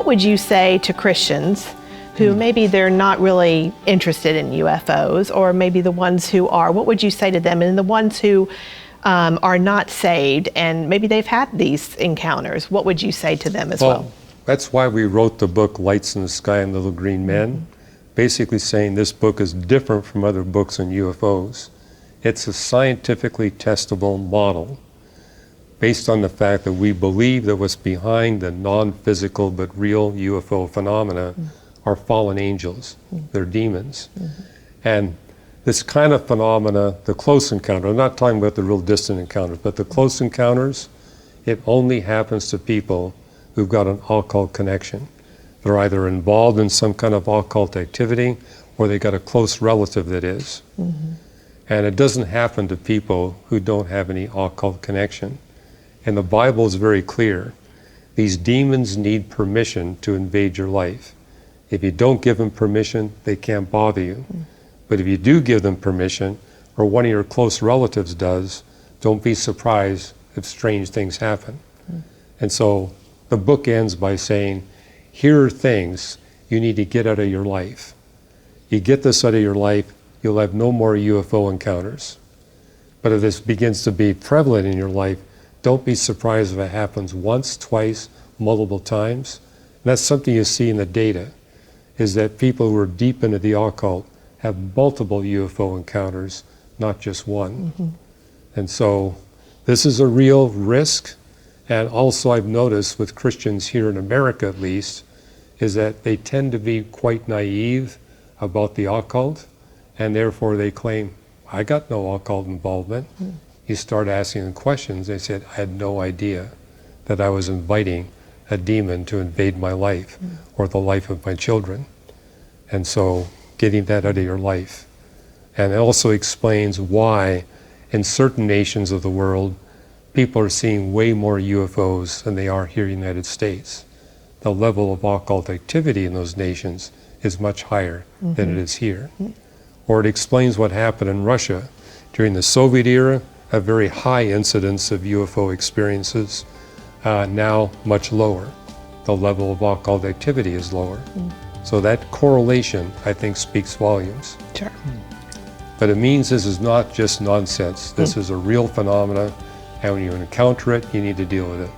would you say to Christians who maybe they're not really interested in UFOs, or maybe the ones who are? What would you say to them? And the ones who are not saved and maybe they've had these encounters, what would you say to them as well? That's why we wrote the book Lights in the Sky and Little Green Men, basically saying this book is different from other books on UFOs. It's a scientifically testable model based on the fact that we believe that what's behind the non-physical but real UFO phenomena are fallen angels. They're demons. And this kind of phenomena, the close encounter, I'm not talking about the real distant encounters, but the close encounters, it only happens to people who've got an occult connection. They're either involved in some kind of occult activity or they got a close relative that is. And it doesn't happen to people who don't have any occult connection. And the Bible is very clear. These demons need permission to invade your life. If you don't give them permission, they can't bother you. But if you do give them permission, or one of your close relatives does, don't be surprised if strange things happen. And so the book ends by saying, here are things you need to get out of your life. You get this out of your life, you'll have no more UFO encounters. But if this begins to be prevalent in your life, don't be surprised if it happens once, twice, multiple times. And that's something you see in the data, is that people who are deep into the occult have multiple UFO encounters, not just one. And so this is a real risk. And also I've noticed with Christians here in America at least, is that they tend to be quite naive about the occult, and therefore they claim, I got no occult involvement. You start asking them questions, they said, I had no idea that I was inviting a demon to invade my life or the life of my children. And so getting that out of your life. And it also explains why in certain nations of the world, people are seeing way more UFOs than they are here in the United States. The level of occult activity in those nations is much higher than it is here. Or it explains what happened in Russia during the Soviet era, a very high incidence of UFO experiences, now much lower. The level of occult activity is lower. So that correlation, I think, speaks volumes. Sure. But it means this is not just nonsense. This is a real phenomena, and when you encounter it, you need to deal with it.